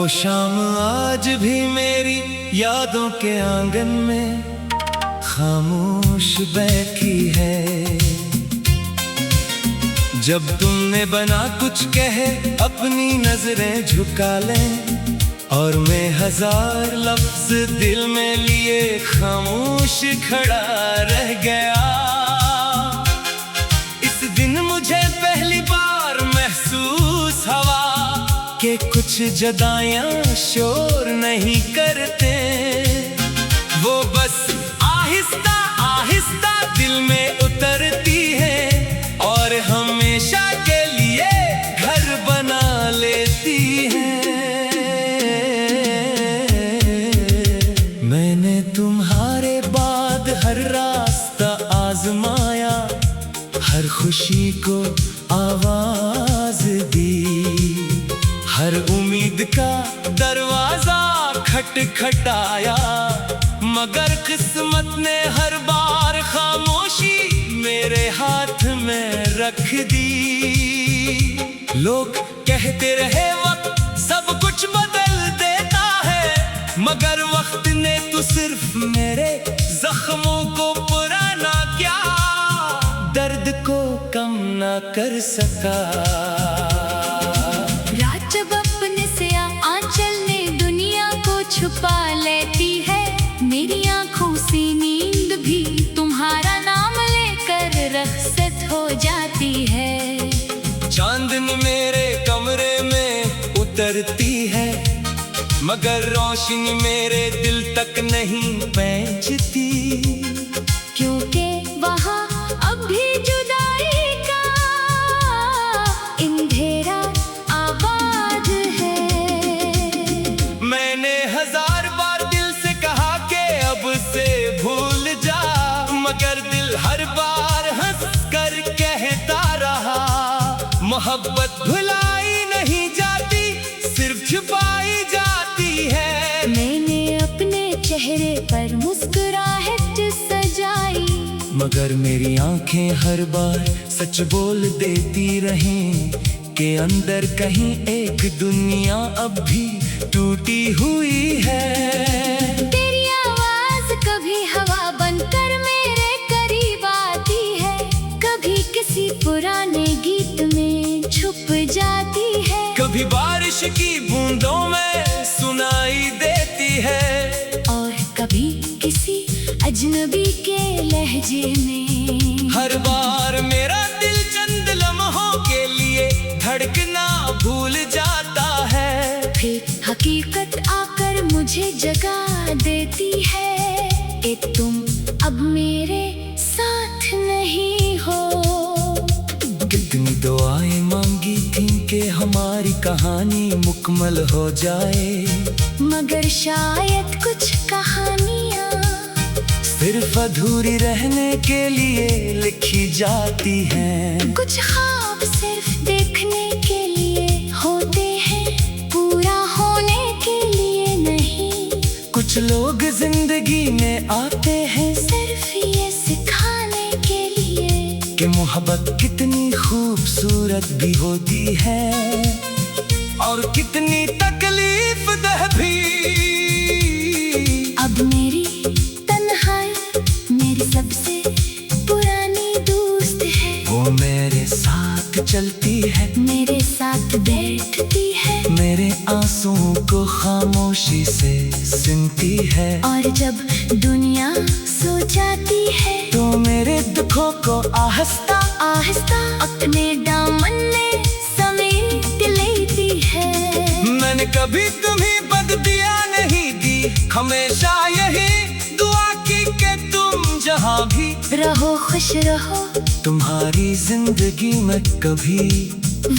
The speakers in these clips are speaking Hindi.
वो शाम आज भी मेरी यादों के आंगन में खामोश बैठी है। जब तुमने बना कुछ कहे अपनी नजरें झुका लें, और मैं हजार लफ्ज दिल में लिए खामोश खड़ा रह गया। इस दिन मुझे पहली बार महसूस हुआ कि कुछ जुदाइयां शोर नहीं करते, वो बस आहिस्ता आहिस्ता दिल में उतरती है और हमेशा के लिए घर बना लेती है। मैंने तुम्हारे बाद हर रास्ता आजमाया, हर खुशी को आवाज दी, हर उम्मीद का दरवाजा खटखटाया, मगर किस्मत ने हर बार खामोशी मेरे हाथ में रख दी। लोग कहते रहे वक्त सब कुछ बदल देता है, मगर वक्त ने तो सिर्फ मेरे जख्मों को पुराना क्या, दर्द को कम ना कर सका। रात जब अपने से आंचल ने दुनिया को छुपा लेती है, मेरी आंखों से नींद भी तुम्हारा नाम लेकर रखसत हो जाती है। चांदनी मेरे कमरे में उतरती है, मगर रोशनी मेरे दिल तक नहीं पहुंचती, क्योंकि वहाँ अब भी जुदाई का अंधेरा आबाद है। मैंने हजार बार दिल से कहा कि अब से भूल जा, मगर दिल हर बार हंस कर कहता रहा, मोहब्बत भुलाई नहीं जाती, सिर्फ छुपाई जाती है। मैंने अपने चेहरे पर मुस्कुराहट सजाई, मगर मेरी आंखें हर बार सच बोल देती रहें कि अंदर कहीं एक दुनिया अब भी टूटी हुई है। तेरी आवाज कभी हवा बनकर मेरे करीब आती है, कभी किसी पुराने गीत में छुप जाती है, कभी बारिश की बूंदों में सुनाई देती है, और कभी किसी अजनबी के लहजे में। हर बार मेरा दिल चंद लम्हों के लिए धड़कना भूल जाता है, फिर हकीकत आकर मुझे जगा देती है कि तुम अब मेरे साथ नहीं हो। कितनी दुआएं मांगी थी कि हमारी कहानी मुकम्मल हो जाए, मगर शायद कुछ कहानियाँ सिर्फ अधूरी रहने के लिए लिखी जाती हैं। कुछ ख्वाब सिर्फ देखने के लिए होते हैं, पूरा होने के लिए नहीं। कुछ लोग जिंदगी में आते हैं सिर्फ ये सिखाने के लिए कि मोहब्बत कितनी खूबसूरत भी होती है, और कितनी तकलीफ दह भी। अब मेरी तन्हाई मेरी सबसे पुरानी दोस्त है, वो मेरे साथ चलती है, मेरे साथ बैठती है, मेरे आंसुओं को खामोशी से सुनती है, और जब दुनिया सो जाती है तो मेरे दुखों को आहिस्ता आहिस्ता अपने दामन में समेट लेती है। मैंने कभी तुम्हें बददिया नहीं दी, हमेशा यही दुआ की कि तुम जहाँ भी रहो खुश रहो, तुम्हारी जिंदगी में कभी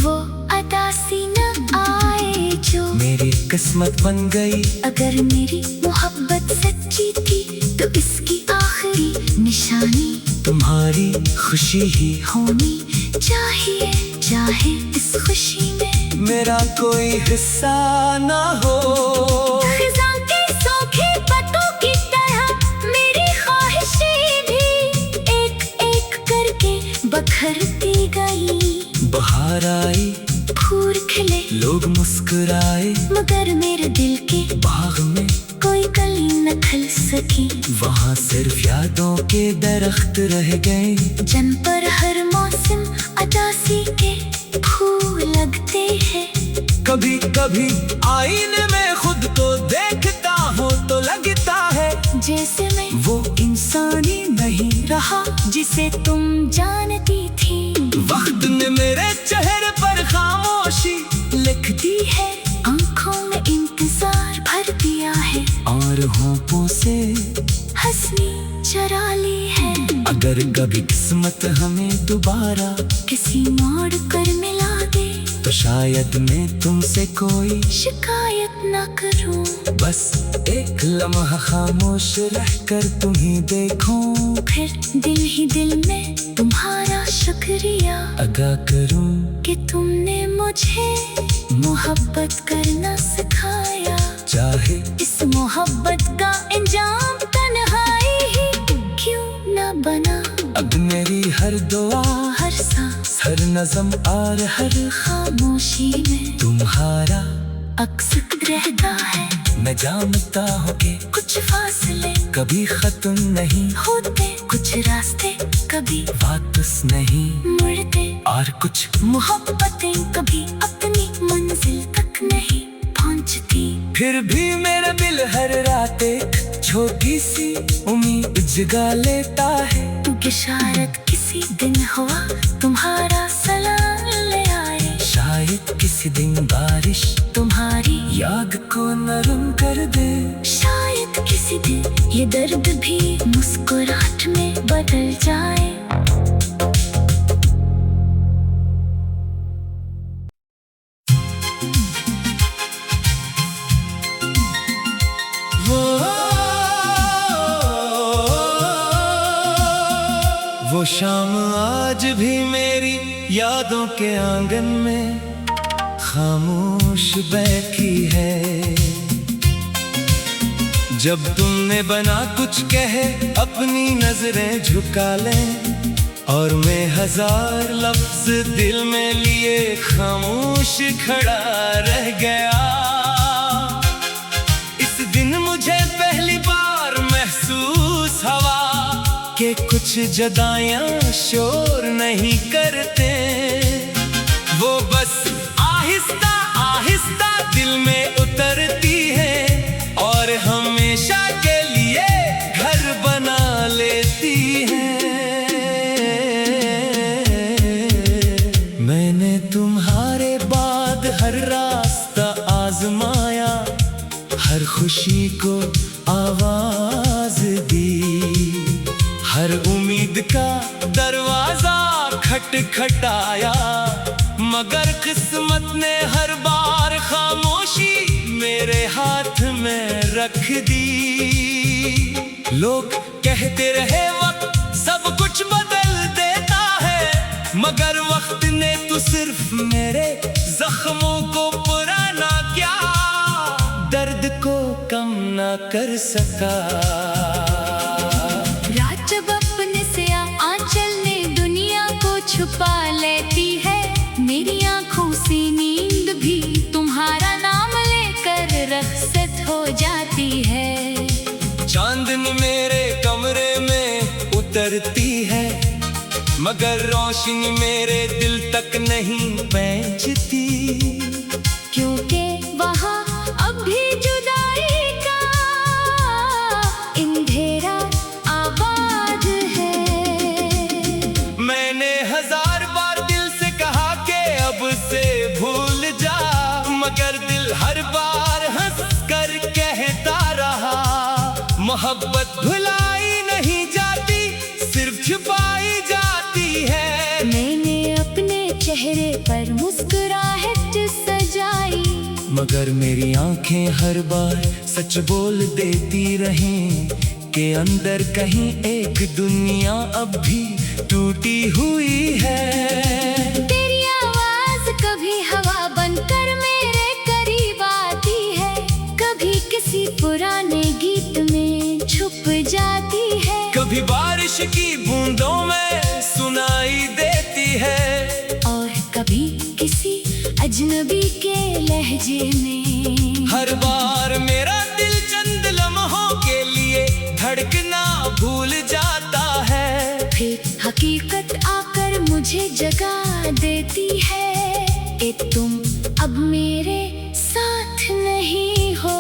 वो अदासी न आए जो मेरी किस्मत बन गई। अगर मेरी मोहब्बत सच्ची थी तो इसकी आखिरी निशानी तुम्हारी खुशी ही होनी चाहिए, चाहे इस खुशी में मेरा कोई हिस्सा ना हो। खिज़ां के सूखे पत्तों की तरह मेरी ख्वाहिशें भी एक एक करके बखरती गई। बहार आई फूल खिले लोग मुस्कुराए मगर मेरे दिल के बाग में कोई कली न खिल सकी। वहाँ सिर्फ यादों के दरख्त रह गए, जन पर हर मौसम अदासी के फूल लगते हैं। कभी कभी आईने में खुद को देखता हूँ तो लगता है जैसे मैं वो इंसानी नहीं रहा जिसे तुम जानती थी। वक्त ने मेरे चेहरे पर खामोशी लिख दी है आंखों में इंतजार भर दिया है और होंठों से हंसनी चरा ली है। अगर कभी किस्मत हमें दोबारा किसी मोड़ कर मिला दे तो शायद मैं तुमसे कोई शिकायत न करूं। बस एक लम्हा खामोश रहकर तुम्हें देखूं, फिर दिल ही दिल में तुम्हारा शुक्रिया अदा करूं कि तुमने मुझे मोहब्बत करना सिखाया। चाहे इस मोहब्बत का इंजाम तन्हाई ही क्यों न बना। अब मेरी हर दुआ, हर सांस, हर नज़म और हर खामोशी में तुम्हारा अक्स रहता है। मैं जानता हूँ कि कुछ फासले कभी खत्म नहीं होते, कुछ रास्ते कभी वापस नहीं मुड़ते, और कुछ मोहब्बतें कभी अपनी मंजिल तक नहीं पहुँचती। फिर भी मेरा दिल हर रात एक छोटी सी उम्मीद जगा लेता है। कि शायद किसी दिन हुआ तुम्हारा सलाम ले आए, शायद किसी दिन बारिश तुम्हारी याद को नरम कर दे, शायद किसी दिन ये दर्द भी मुस्कुराहट में बदल जाए। वो शाम आज भी मेरी यादों के आंगन में खामोश बैठी है। जब तुमने बना कुछ कहे अपनी नजरें झुका लें और मैं हजार लफ्ज दिल में लिए खामोश खड़ा रह गया। इस दिन मुझे पहली बार महसूस हुआ कि कुछ जदायां शोर नहीं करते, वो बस आहिस्ता आहिस्ता दिल में उतरती है और हमेशा के लिए घर बना लेती है। मैंने तुम्हारे बाद हर रास्ता आजमाया, हर खुशी को आवाज दी, हर उम्मीद का दरवाजा खटखटाया, मगर किस्मत ने हर बार खामोशी मेरे हाथ में रख दी। लोग कहते रहे वक्त सब कुछ बदल देता है, मगर वक्त ने तो सिर्फ मेरे जख्मों को पुराना क्या, दर्द को कम ना कर सका। जब अपने से आंचल में दुनिया को छुपा लेती है, मेरी आंखों से नींद भी तुम्हारा नाम लेकर रखसत हो जाती है। चांदनी मेरे कमरे में उतरती है, मगर रोशनी मेरे दिल तक नहीं पहुंचती, क्योंकि वहाँ अब भी जुदाई का अंधेरा मगर दिल हर बार हंस कर कहता रहा। मोहब्बत भुलाई नहीं जाती, सिर्फ छुपाई जाती है। मैंने अपने चेहरे पर मुस्कुराहट सजाई, मगर मेरी आंखें हर बार सच बोल देती रहें कि अंदर कहीं एक दुनिया अब भी टूटी हुई है। तेरी आवाज कभी हवा बनकर किसी पुराने गीत में छुप जाती है, कभी बारिश की बूंदों में सुनाई देती है, और कभी किसी अजनबी के लहजे में। हर बार मेरा दिल चंद लम्हों के लिए धड़कना भूल जाता है। फिर हकीकत आकर मुझे जगा देती है, ए तुम अब मेरे साथ नहीं हो।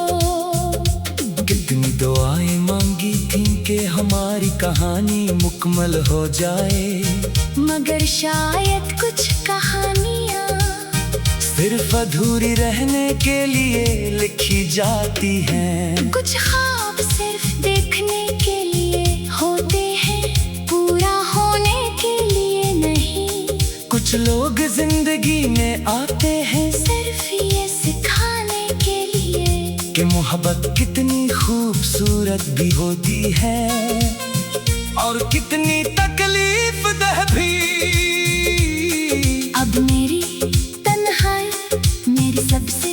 कितनी दुआएं मांगी थी कि हमारी कहानी मुकम्मल हो जाए, मगर शायद कुछ कहानियाँ सिर्फ अधूरी रहने के लिए लिखी जाती हैं। कुछ ख्वाब सिर्फ देखने के लिए होते हैं, पूरा होने के लिए नहीं। कुछ लोग जिंदगी में आते हैं सिर्फ ये सिखाने के लिए कि मोहब्बत कितनी खूबसूरत भी होती है और कितनी तकलीफ दह भी। अब मेरी तन्हाई मेरी सबसे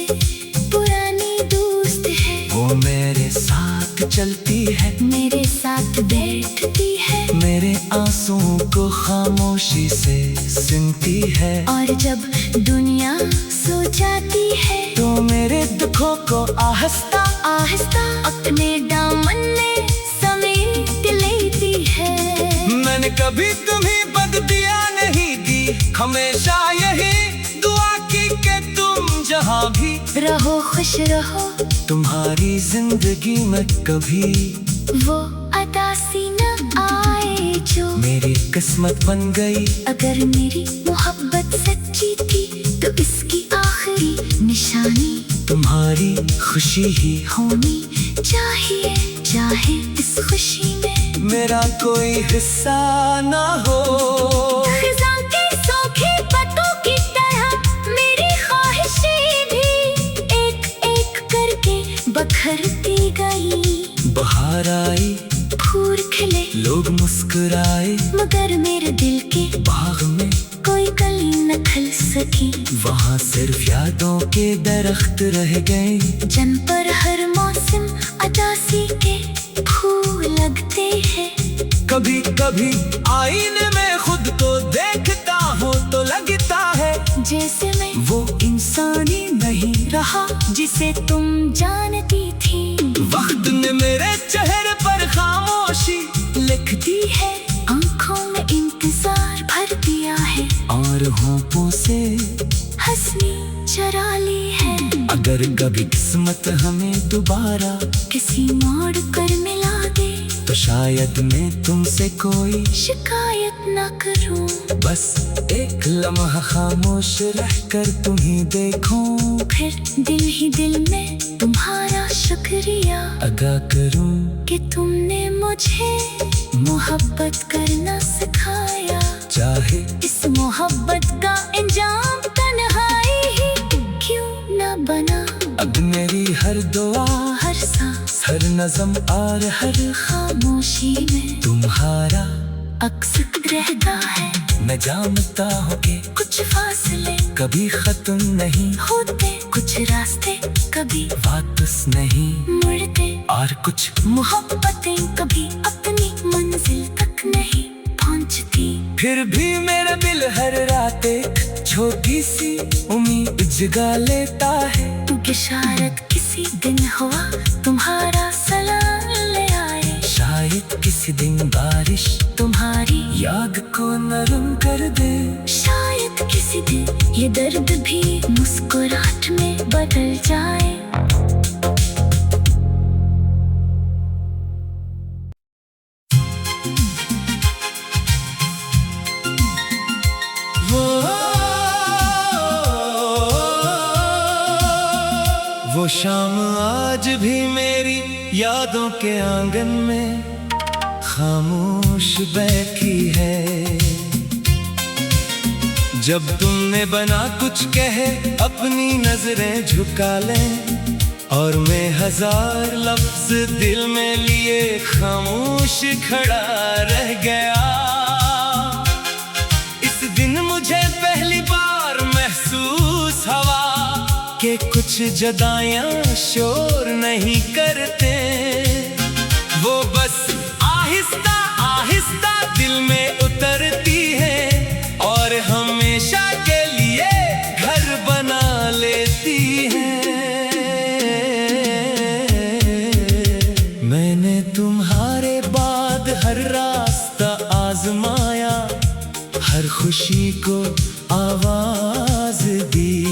पुरानी दोस्त है। वो मेरे साथ चलती है, मेरे साथ बैठती है, मेरे आंसुओं को खामोशी से सुनती है। और जब दुनिया सो जाती है तो मेरे दुखों को आहिस्ता आहिस्ता अपने दामन में समेट लेती है। मैंने कभी तुम्हें बददिया नहीं दी, हमेशा यही दुआ की कि तुम जहाँ भी रहो खुश रहो। तुम्हारी जिंदगी में कभी वो अदासी न आए जो मेरी किस्मत बन गई। अगर मेरी मोहब्बत सच्ची थी तो इसकी आखिरी निशानी तुम्हारी खुशी ही होनी चाहिए, चाहे इस खुशी में मेरा कोई हिस्सा ना हो। खिज़ां के सूखे पत्तों की तरह मेरी ख्वाहिशें भी एक एक करके बखरती गई। बाहर आई, फूल खिले, लोग मुस्कुराए, मगर मेरे दिल के बाग में कोई कली न खिल सकी। वहाँ सिर्फ यादों के दरख्त रह गए, जन पर हर मौसम अदासी के फूल लगते हैं। कभी कभी आईने में खुद को देखता हूँ तो लगता है जैसे मैं वो इंसानी नहीं रहा जिसे तुम जानती थी। वक्त ने मेरे चेहरे पर खामोशी लिखती है, आंखों में इंतजार भर दिया है, और होंठों से हंसनी चरा ली है। अगर कभी किस्मत हमें दोबारा किसी मोड़ पर मिला दे तो शायद मैं तुमसे कोई शिकायत न करूं। बस एक लम्हा खामोश रहकर तुम्हें देखूं, फिर दिल ही दिल में तुम्हारा शुक्रिया अदा करूं कि तुमने मुझे मोहब्बत करना सिखाया। चाहे इस मोहब्बत का इंजाम तन्हाई ही क्यों न बना। अब मेरी हर दुआ, हर सांस, हर नज़म और हर खामोशी में तुम्हारा अक्स रहता है। मैं जानता हूँ कि कुछ फासले कभी खत्म नहीं होते, कुछ रास्ते कभी वापस नहीं मुड़ते, और कुछ मोहब्बतें कभी अपनी मंजिल तक नहीं पहुंचती। फिर भी मेरा दिल हर रात एक छोटी सी उम्मीद जगा लेता है कि शायद किसी दिन हुआ तुम्हारा सलाम ले आए। शायद किसी दिन बारिश तुम्हारी याद को नरम कर दे। शायद किसी दिन ये दर्द भी मुस्कुराहट में बदल जाए। वो शाम आज भी मेरी यादों के आंगन में खामोश बैठी है। जब तुमने बना कुछ कहे अपनी नजरें झुका लें, और मैं हजार लफ्ज दिल में लिए खामोश खड़ा रह गया। इस दिन मुझे पहली बार महसूस हुआ कि कुछ जुदाइयां शोर नहीं करते, वो बस आहिस्ता आहिस्ता दिल में उतरती है और हमेशा के लिए घर बना हर रास्ता आजमाया, हर खुशी को आवाज दी,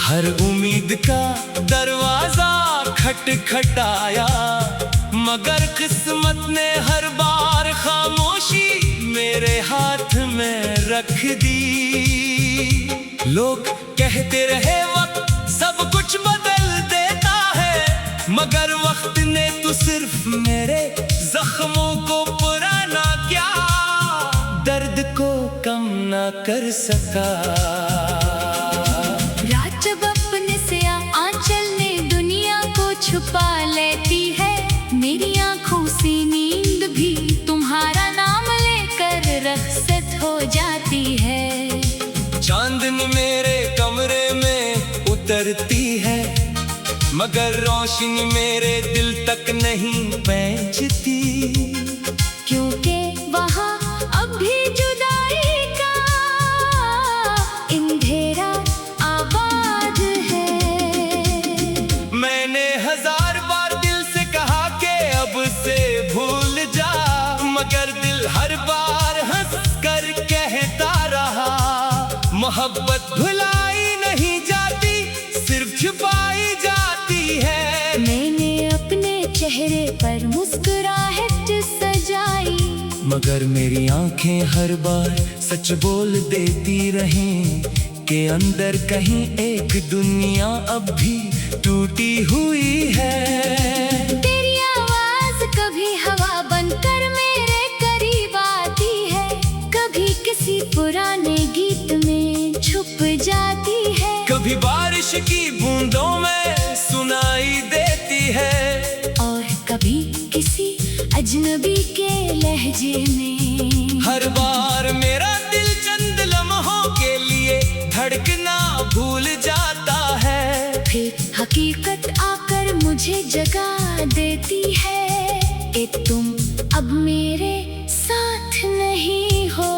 हर उम्मीद का दरवाजा खटखटाया, मगर किस्मत ने हर बार खामोशी मेरे हाथ में रख दी। लोग कहते रहे वक्त सब कुछ बदल देता है, मगर वक्त ने तो सिर्फ मेरे जख्मों को पुराना क्या, दर्द को कम ना कर सका। रात जब अपने से आंचल ने दुनिया को छुपा लेती है, मेरी आंखों से नींद भी तुम्हारा नाम लेकर रखसत हो जाती है। चांदनी मेरे कमरे में उतरती है, मगर रोशनी मेरे दिल तक नहीं पहुंचती, क्योंकि वहाँ अब भी जुदाई का अंधेरा आबाद है। मैंने 1000 बार दिल से कहा कि अब से भूल जा, मगर दिल हर बार हंस कर कहता रहा, मोहब्बत भुलाई नहीं जाती, सिर्फ छुपाई जाती है। मैंने अपने चेहरे पर मुस्कुराहट सजाई, मगर मेरी आंखें हर बार सच बोल देती रहें कि अंदर कहीं एक दुनिया अब भी टूटी हुई है। तेरी आवाज कभी हवा बनकर मेरे करीब आती है, कभी किसी पुराने गीत में छुप जाती है, कभी बारिश की बूंदों में सुनाई देती है, और कभी किसी अजनबी के लहजे में। हर बार मेरा दिल चंद लम्हों के लिए धड़कना भूल जाता है, फिर हकीकत आकर मुझे जगा देती है कि तुम अब मेरे साथ नहीं हो।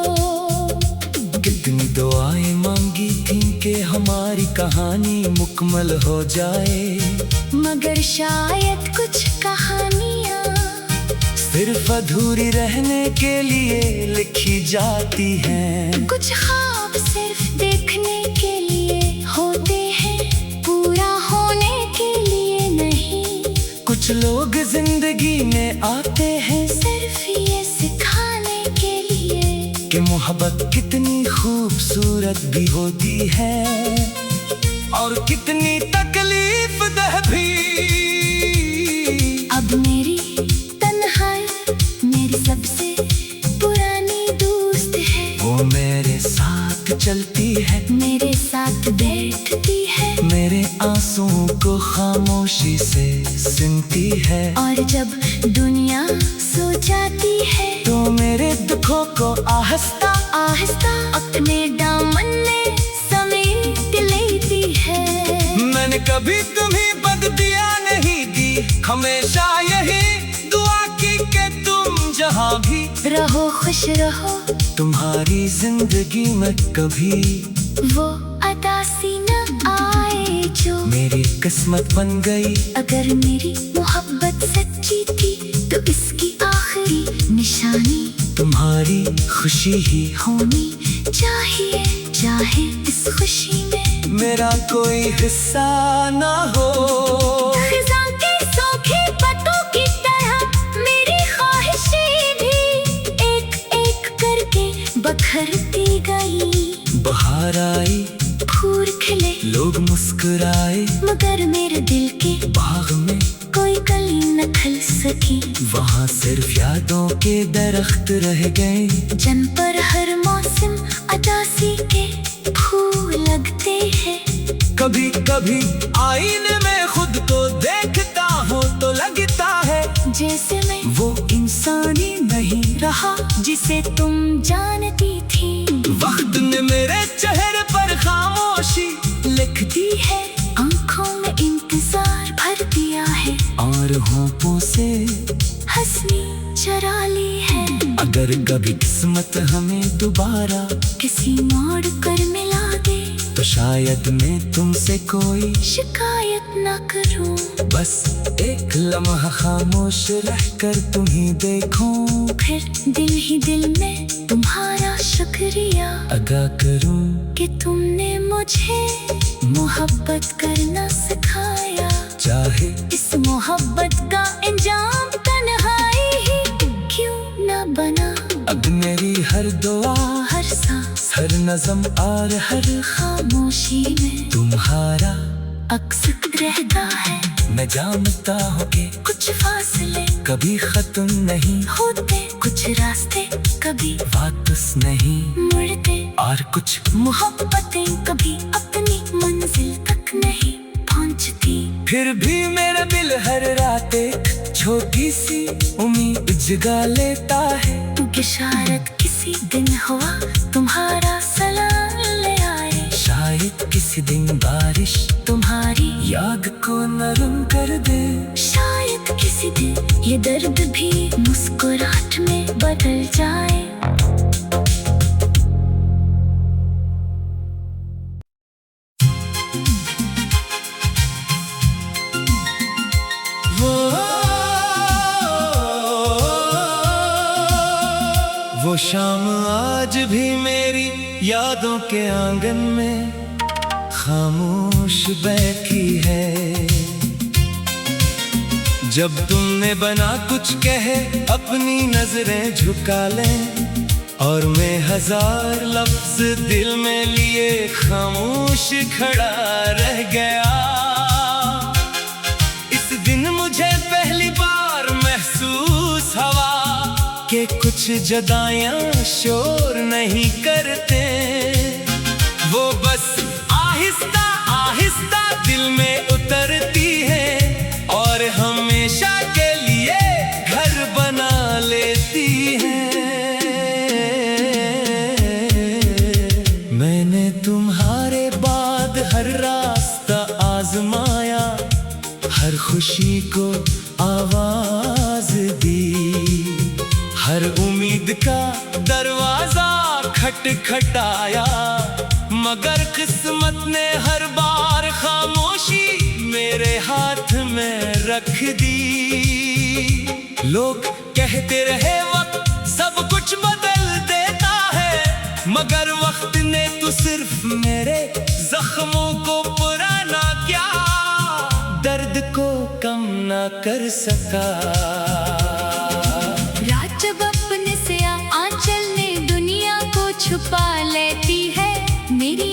कितनी दुआएं मांगी थी कि हमारी कहानी मुकम्मल हो जाए, मगर शायद कुछ कहानियाँ सिर्फ अधूरी रहने के लिए लिखी जाती हैं। कुछ ख्वाब सिर्फ देखने के लिए होते हैं, पूरा होने के लिए नहीं। कुछ लोग जिंदगी में आते हैं सिर्फ ये सिखाने के लिए कि मोहब्बत कितनी खूबसूरत भी होती है, और कितनी तकलीफ दह भी। अब मेरी तन्हाई मेरी सबसे पुरानी दोस्त है, वो मेरे साथ चलती है, मेरे साथ बैठती है, मेरे आंसुओं को खामोशी से सुनती है, और जब दुनिया सो जाती है तो मेरे दुखों को आहिस्ता आहिस्ता अपने दामन में समेट लेती है। मैंने कभी तुम्हें बददिया नहीं दी, हमेशा यही दुआ की कि तुम जहाँ भी रहो खुश रहो, तुम्हारी जिंदगी में कभी वो अदासी न आए जो मेरी किस्मत बन गई। अगर मेरी मोहब्बत सच्ची थी तो इसकी आखिरी निशानी तुम्हारी खुशी ही होनी चाहिए, चाहे इस खुशी में मेरा कोई हिस्सा ना हो। खिज़ां के सूखे पत्तों की तरह मेरी ख्वाहिशें भी एक एक करके बखरती गई। बाहर आई, फूल खिले, लोग मुस्कुराए, मगर मेरे दिल के बाग में कोई कली न खिल सकी। वहाँ सिर्फ यादों के दरख्त रह गए, जन पर हर मौसम अदासी के फूल लगते हैं। कभी कभी आईने में खुद को देखता हूँ तो लगता है जैसे मैं वो इंसानी नहीं रहा जिसे तुम जानती थी। वक्त ने मेरे चेहरे पर खामोशी लिख दी है, आंखों में इंतजार भर दिया है, और होठों से हंसनी चरा ली है। अगर कभी किस्मत हमें दोबारा किसी मोड़ कर मिला दे तो शायद मैं तुमसे कोई शिकायत न करूं, बस एक लम्हा खामोश रहकर तुम्हें देखूं। फिर दिल ही दिल में तुम्हारा शुक्रिया अदा करूं कि तुमने मुझे मोहब्बत करना सिखाया। चाहे इस मोहब्बत का इंजाम तन्हाई ही क्यों न बना। अब मेरी हर दुआ, हर सांस, हर नज़म और हर खामोशी में तुम्हारा अक्स रहता है। मैं जानता हूँ कि कुछ फासले कभी खत्म नहीं होते, कुछ रास्ते कभी वापस नहीं मुड़ते, और कुछ मोहब्बतें कभी अपनी मंजिल तक नहीं पहुंचती। फिर भी मेरा दिल हर रात एक छोटी सी उम्मीद जगा लेता है कि शायद किसी दिन हुआ तुम्हारा सलाम ले आए। शायद किसी दिन बारिश तुम्हारी याद को नरम कर दे। शायद किसी दिन ये दर्द भी मुस्कुराहट में बदल जाए। वो शाम आज भी मेरी यादों के आंगन में खामोश बैठी है। जब तुमने बना कुछ कहे अपनी नजरें झुका लें और मैं हजार लफ्ज दिल में लिए खामोश खड़ा रह गया। इस दिन मुझे पहली बार महसूस हुआ कि कुछ जुदाइयां शोर नहीं करते, वो बस आहिस्ता आहिस्ता दिल में उतरती है और हमेशा के लिए घर बना लेती है। मैंने तुम्हारे बाद हर रास्ता आजमाया, हर खुशी को आवाज दी, हर उम्मीद का दरवाजा खटखटाया, मगर किस्मत ने हर बार खामोशी मेरे हाथ में रख दी। लोग कहते रहे वक्त सब कुछ बदल देता है, मगर वक्त ने तो सिर्फ मेरे जख्मों को पुराना क्या, दर्द को कम ना कर सका। रात जब अपने से आंचल ने दुनिया को छुपा लेती है, मेरी